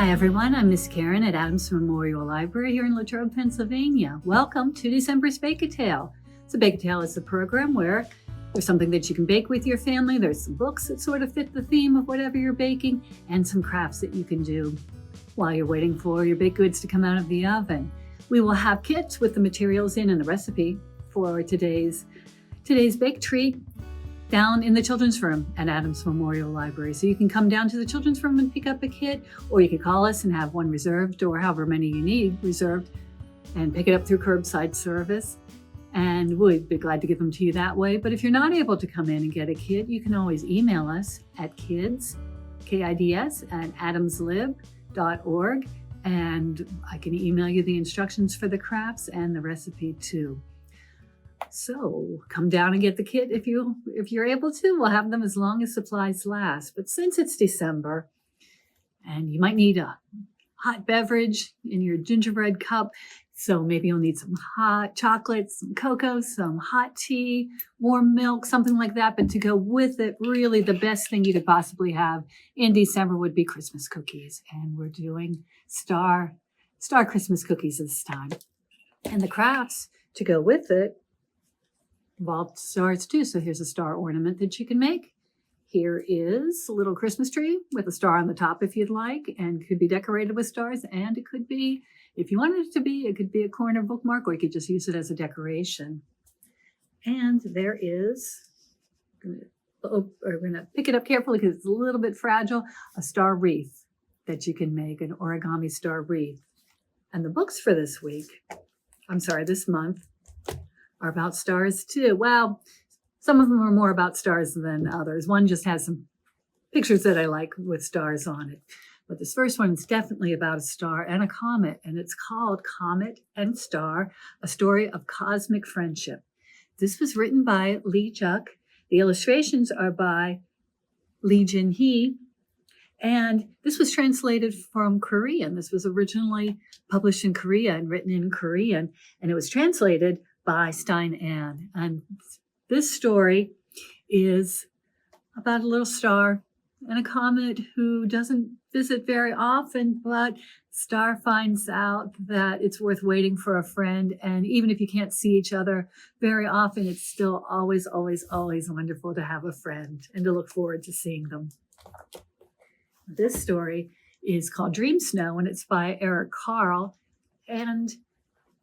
Hi everyone, I'm Miss Karen at Adams Memorial Library here in Latrobe, Pennsylvania. Welcome to December's Bake-A-Tale. So Bake-A-Tale is a program where there's something that you can bake with your family, there's some books that sort of fit the theme of whatever you're baking, and some crafts that you can do while you're waiting for your baked goods to come out of the oven. We will have kits with the materials in and the recipe for today's bake treat down in the children's room at Adams Memorial Library. So you can come down to the children's room and pick up a kit, or you can call us and have one reserved, or however many you need reserved, and pick it up through curbside service. And we'd be glad to give them to you that way. But if you're not able to come in and get a kit, you can always email us at kids, KIDS, at adamslib.org. And I can email you the instructions for the crafts and the recipe too. So come down and get the kit if you're able to. We'll have them as long as supplies last. But since it's December and you might need a hot beverage in your gingerbread cup, so maybe you'll need some hot chocolate, some cocoa, some hot tea, warm milk, something like that. But to go with it, really the best thing you could possibly have in December would be Christmas cookies. And we're doing star Christmas cookies this time. And the crafts to go with it involved stars too. So here's a star ornament that you can make. Here is a little Christmas tree with a star on the top if you'd like, and could be decorated with stars. And it could be, if you wanted it to be, it could be a corner bookmark, or you could just use it as a decoration. And there is, we're gonna pick it up carefully because it's a little bit fragile, a star wreath that you can make, an origami star wreath. And the books for this month, are about stars too. Well, some of them are more about stars than others. One just has some pictures that I like with stars on it. But this first one is definitely about a star and a comet, and it's called Comet and Star, A Story of Cosmic Friendship. This was written by Lee Juk. The illustrations are by Lee Jin Hee, and this was translated from Korean. This was originally published in Korea and written in Korean, and it was translated by Stein Ann. And this story is about a little star and a comet who doesn't visit very often, but star finds out that it's worth waiting for a friend. And even if you can't see each other very often, it's still always, always, always wonderful to have a friend and to look forward to seeing them. This story is called Dream Snow, and it's by Eric Carle. And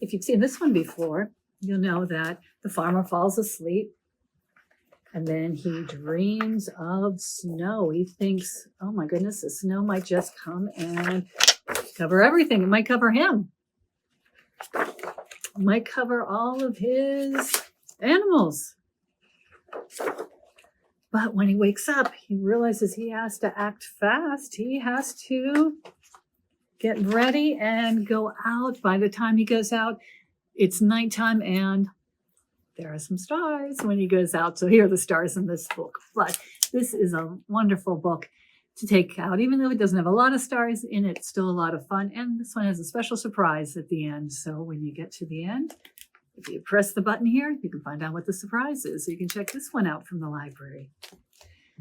if you've seen this one before, you'll know that the farmer falls asleep and then he dreams of snow. He thinks, oh my goodness, the snow might just come and cover everything. It might cover him. It might cover all of his animals. But when he wakes up, he realizes he has to act fast. He has to get ready and go out. By the time he goes out, it's nighttime, and there are some stars when he goes out. So here are the stars in this book. But this is a wonderful book to take out. Even though it doesn't have a lot of stars in it, it's still a lot of fun. And this one has a special surprise at the end. So when you get to the end, if you press the button here, you can find out what the surprise is. So you can check this one out from the library.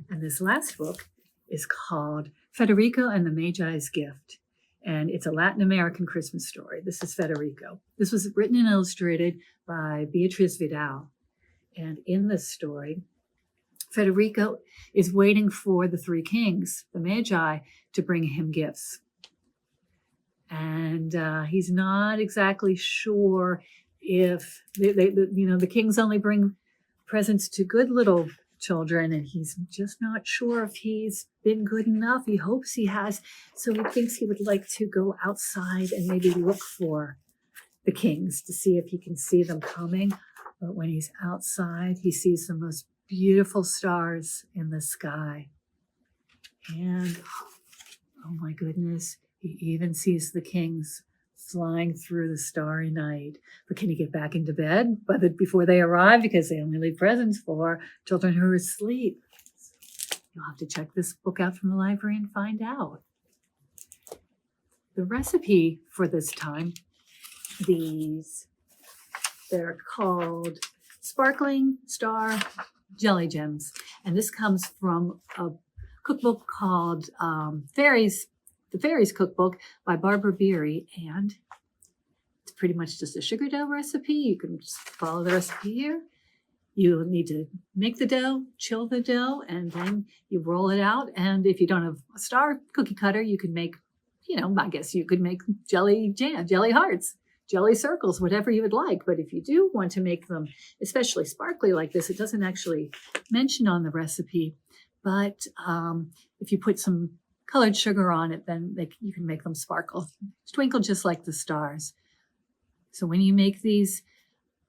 And this last book is called Federico and the Magi's Gift. And it's a Latin American Christmas story. This is Federico. This was written and illustrated by Beatriz Vidal. And in this story, Federico is waiting for the three kings, the Magi, to bring him gifts. And he's not exactly sure if, the kings only bring presents to good little children, and he's just not sure if he's been good enough. He hopes he has, so he thinks he would like to go outside and maybe look for the kings to see if he can see them coming. But when he's outside, he sees the most beautiful stars in the sky. And oh my goodness, he even sees the kings flying through the starry night. But can he get back into bed before they arrive? Because they only leave presents for children who are asleep. You'll have to check this book out from the library and find out. The recipe for this time, they're called Sparkling Star Jelly Gems. And this comes from a cookbook called Fairies The Fairies Cookbook by Barbara Beery, and it's pretty much just a sugar dough recipe. You can just follow the recipe here. You need to make the dough, chill the dough, and then you roll it out. And if you don't have a star cookie cutter, you can make, I guess you could make jelly jam, jelly hearts, jelly circles, whatever you would like. But if you do want to make them especially sparkly like this, it doesn't actually mention on the recipe. But if you put some colored sugar on it, then you can make them sparkle, twinkle just like the stars. So when you make these,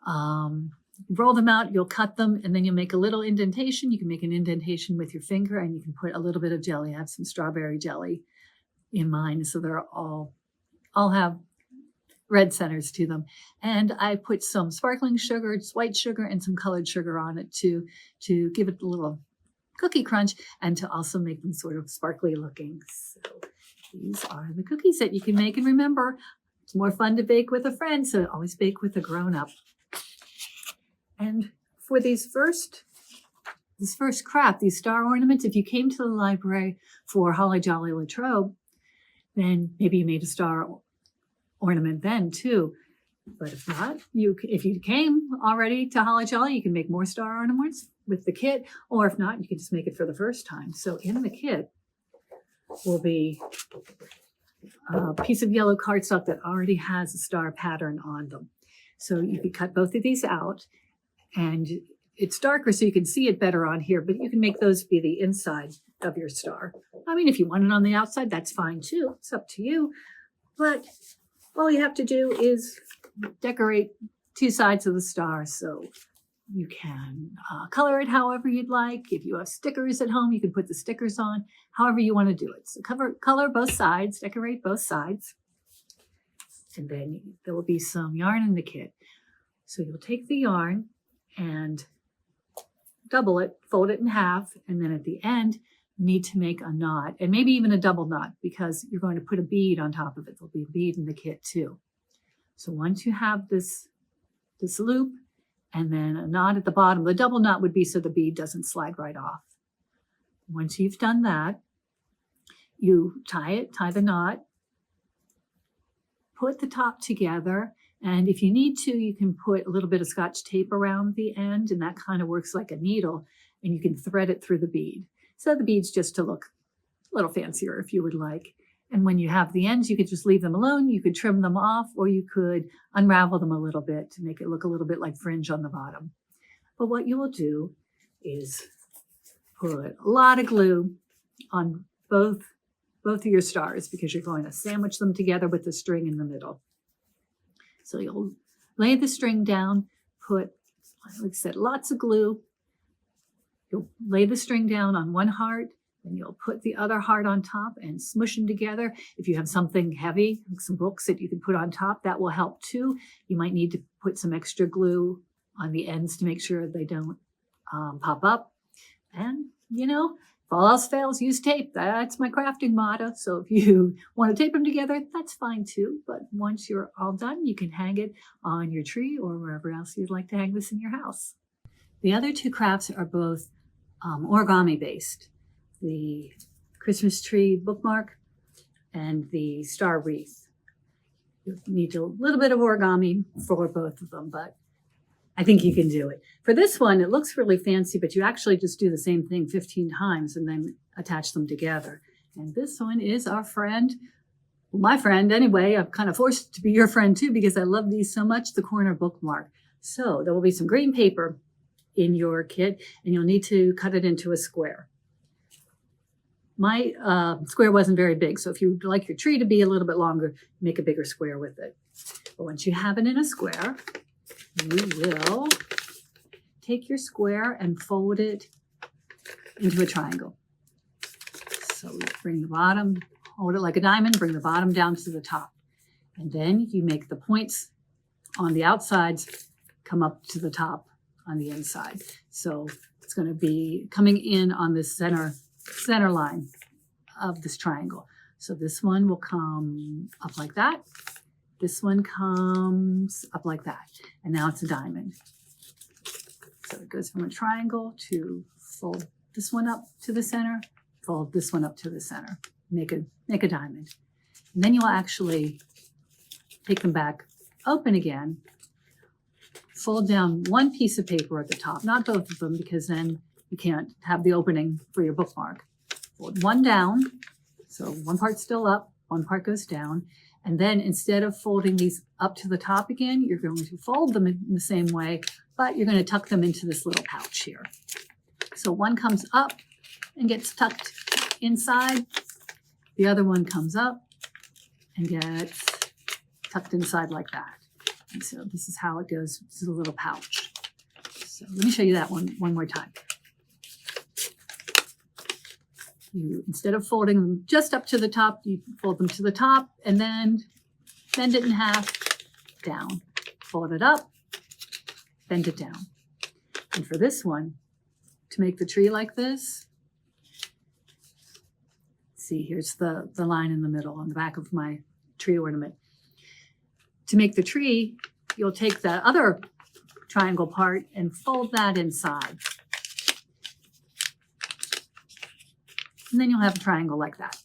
roll them out, you'll cut them, and then you'll make a little indentation. You can make an indentation with your finger, and you can put a little bit of jelly. I have some strawberry jelly in mine, so they're all have red centers to them. And I put some sparkling sugar, just white sugar, and some colored sugar on it to give it a little cookie crunch and to also make them sort of sparkly looking. So these are the cookies that you can make. And remember, it's more fun to bake with a friend, so always bake with a grown-up. And for this first craft, these star ornaments, if you came to the library for Holly Jolly Latrobe, then maybe you made a star ornament then too. But if not, if you came already to Holly Jolly, you can make more star ornaments with the kit, or if not, you can just make it for the first time. So in the kit will be a piece of yellow cardstock that already has a star pattern on them. So you could cut both of these out. And it's darker so you can see it better on here, but you can make those be the inside of your star. I mean, if you want it on the outside, that's fine too. It's up to you. But all you have to do is decorate two sides of the star. So you can color it however you'd like. If you have stickers at home, you can put the stickers on, however you want to do it. So color both sides, decorate both sides. And then there will be some yarn in the kit. So you'll take the yarn and double it, fold it in half, and then at the end, you need to make a knot, and maybe even a double knot, because you're going to put a bead on top of it. There'll be a bead in the kit too. So once you have this loop, and then a knot at the bottom, the double knot would be so the bead doesn't slide right off. Once you've done that, you tie the knot, put the top together, and if you need to, you can put a little bit of Scotch tape around the end, and that kind of works like a needle, and you can thread it through the bead. So the bead's just to look a little fancier if you would like. And when you have the ends, you could just leave them alone. You could trim them off, or you could unravel them a little bit to make it look a little bit like fringe on the bottom. But what you will do is put a lot of glue on both of your stars, because you're going to sandwich them together with the string in the middle. So you'll lay the string down, put, like I said, lots of glue. You'll lay the string down on one heart, and you'll put the other heart on top and smush them together. If you have something heavy, like some books that you can put on top, that will help too. You might need to put some extra glue on the ends to make sure they don't pop up. And, if all else fails, use tape. That's my crafting motto. So if you want to tape them together, that's fine too. But once you're all done, you can hang it on your tree or wherever else you'd like to hang this in your house. The other two crafts are both origami based. The Christmas tree bookmark and the star wreath. You need a little bit of origami for both of them, but I think you can do it. For this one, it looks really fancy, but you actually just do the same thing 15 times and then attach them together. And this one is our friend, my friend anyway. I'm kind of forced to be your friend too, because I love these so much, the corner bookmark. So there will be some green paper in your kit, and you'll need to cut it into a square. My square wasn't very big, so if you'd like your tree to be a little bit longer, make a bigger square with it. But once you have it in a square, you will take your square and fold it into a triangle. So you bring the bottom, hold it like a diamond, bring the bottom down to the top. And then you make the points on the outsides come up to the top on the inside. So it's going to be coming in on this center line of this triangle. So this one will come up like that. This one comes up like that. And now it's a diamond. So it goes from a triangle to fold this one up to the center, fold this one up to the center. make a diamond. And then you'll actually take them back open again, fold down one piece of paper at the top, not both of them, because then you can't have the opening for your bookmark. Fold one down, so one part's still up, one part goes down, and then instead of folding these up to the top again, you're going to fold them in the same way, but you're going to tuck them into this little pouch here. So one comes up and gets tucked inside, the other one comes up and gets tucked inside like that. And so this is how it goes to the little pouch. So let me show you that one more time. You, instead of folding them just up to the top, you fold them to the top and then bend it in half, down. Fold it up, bend it down. And for this one, to make the tree like this, see, here's the line in the middle on the back of my tree ornament. To make the tree, you'll take the other triangle part and fold that inside. And then you'll have a triangle like that.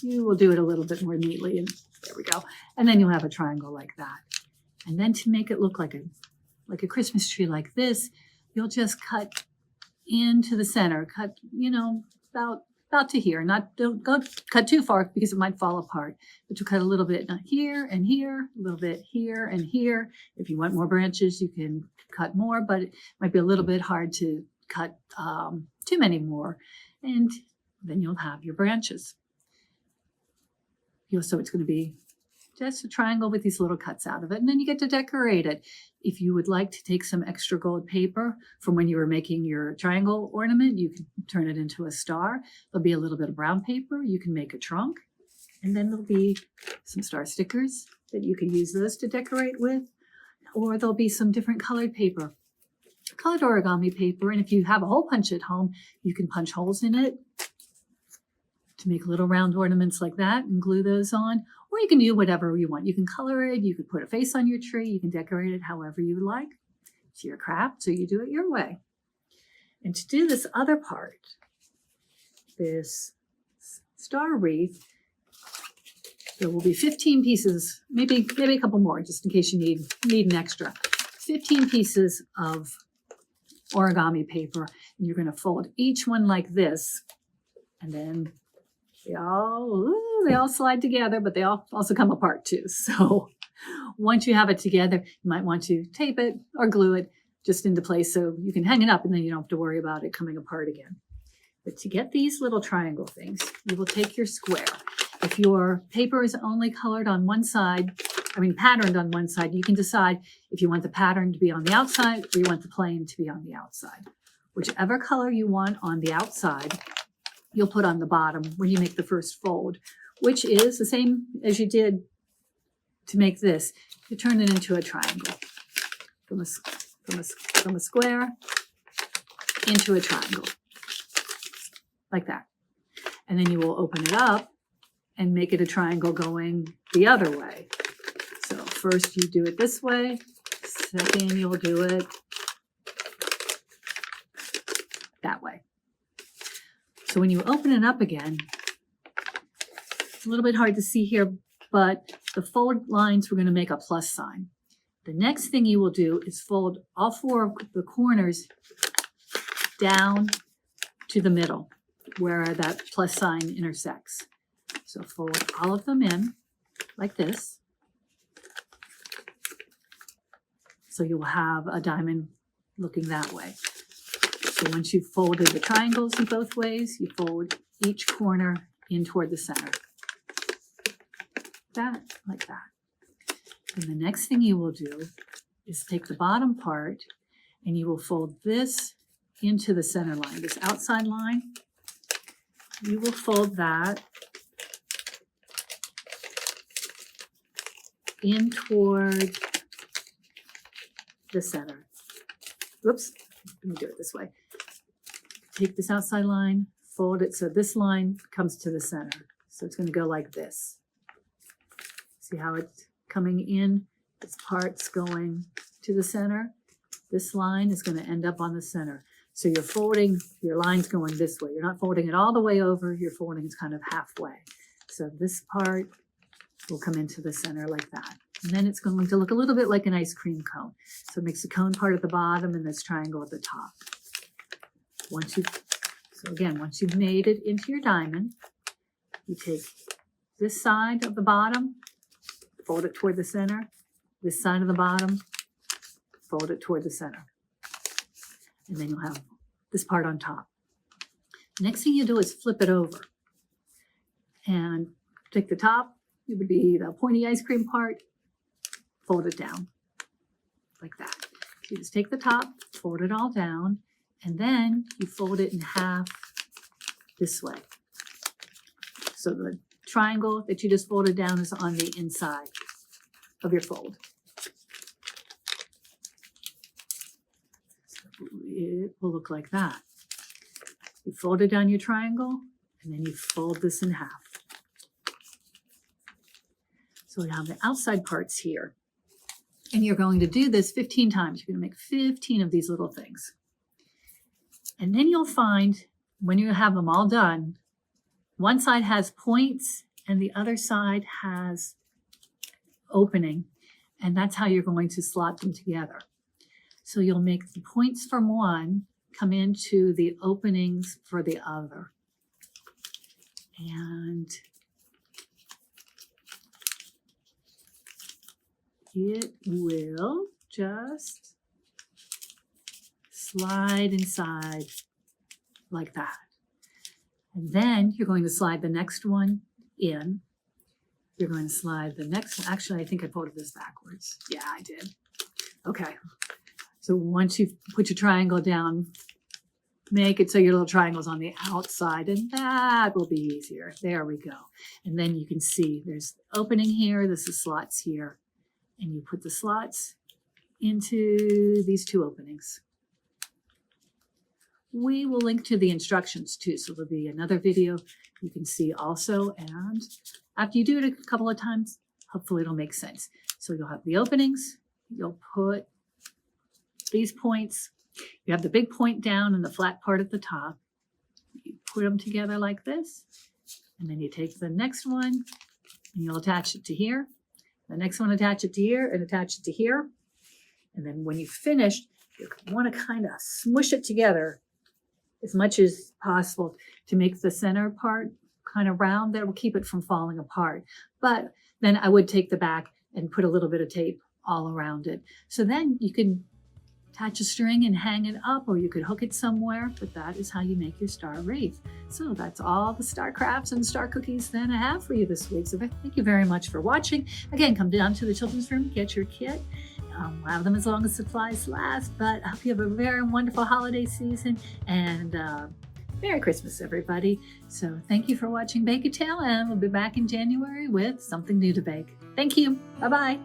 You will do it a little bit more neatly, and there we go. And then you'll have a triangle like that. And then to make it look like a Christmas tree like this, you'll just cut into the center, cut, about to here. Don't go cut too far because it might fall apart. But you cut a little bit here and here, a little bit here and here. If you want more branches, you can cut more, but it might be a little bit hard to cut too many more. And then you'll have your branches. So it's going to be just a triangle with these little cuts out of it. And then you get to decorate it. If you would like to take some extra gold paper from when you were making your triangle ornament, you can turn it into a star. There'll be a little bit of brown paper. You can make a trunk. And then there'll be some star stickers that you can use those to decorate with. Or there'll be some different colored paper, colored origami paper. And if you have a hole punch at home, you can punch holes in it to make little round ornaments like that and glue those on. Or you can do whatever you want. You can color it, you can put a face on your tree, you can decorate it however you like. It's your craft, so you do it your way. And to do this other part, this star wreath, there will be 15 pieces, maybe a couple more, just in case you need an extra. 15 pieces of origami paper, and you're going to fold each one like this, and then they all slide together, but they all also come apart too. So once you have it together, you might want to tape it or glue it just into place so you can hang it up and then you don't have to worry about it coming apart again. But to get these little triangle things, you will take your square. If your paper is only colored on one side, patterned on one side, you can decide if you want the pattern to be on the outside or you want the plain to be on the outside. Whichever color you want on the outside, you'll put on the bottom when you make the first fold, which is the same as you did to make this. You turn it into a triangle. From a square into a triangle, like that. And then you will open it up and make it a triangle going the other way. So first you do it this way, second you'll do it that way. So when you open it up again, it's a little bit hard to see here, but the fold lines, we're going to make a plus sign. The next thing you will do is fold all four of the corners down to the middle where that plus sign intersects. So fold all of them in like this. So you will have a diamond looking that way. So once you've folded the triangles in both ways, you fold each corner in toward the center. That, like that. And the next thing you will do is take the bottom part and you will fold this into the center line, this outside line. You will fold that in toward the center. Whoops, let me do it this way. Take this outside line, fold it so this line comes to the center. So it's going to go like this. See how it's coming in? This part's going to the center. This line is going to end up on the center. So you're folding, your line's going this way. You're not folding it all the way over, you're folding it kind of halfway. So this part will come into the center like that. And then it's going to look a little bit like an ice cream cone. So it makes the cone part at the bottom and this triangle at the top. Once you've made it into your diamond, you take this side of the bottom, fold it toward the center, this side of the bottom, fold it toward the center. And then you'll have this part on top. Next thing you do is flip it over. And take the top, it would be the pointy ice cream part, fold it down like that. So you just take the top, fold it all down, and then you fold it in half this way. So the triangle that you just folded down is on the inside of your fold. So it will look like that. You folded down your triangle, and then you fold this in half. So we have the outside parts here. And you're going to do this 15 times. You're going to make 15 of these little things. And then you'll find when you have them all done, one side has points and the other side has opening. And that's how you're going to slot them together. So you'll make the points from one come into the openings for the other. And it will just slide inside like that. And then you're going to slide the next one in. You're going to slide the next one. Actually, I think I folded this backwards. Yeah, I did. Okay. So once you've put your triangle down, make it so your little triangle's on the outside, and that will be easier. There we go. And then you can see there's opening here. This is slots here. And you put the slots into these two openings. We will link to the instructions too, so there'll be another video you can see also. And after you do it a couple of times, hopefully it'll make sense. So you'll have the openings, you'll put these points, you have the big point down and the flat part at the top. You put them together like this, and then you take the next one and you'll attach it to here. The next one, attach it to here and attach it to here. And then when you've finished, you want to kind of smush it together as much as possible to make the center part kind of round. That will keep it from falling apart. But then I would take the back and put a little bit of tape all around it. So then you can attach a string and hang it up, or you could hook it somewhere, but that is how you make your star wreath. So that's all the star crafts and star cookies that I have for you this week. So thank you very much for watching. Again, come down to the children's room, get your kit. We'll have them as long as supplies last, but I hope you have a very wonderful holiday season, and Merry Christmas, everybody. So thank you for watching Bake a Tale, and we'll be back in January with something new to bake. Thank you. Bye-bye.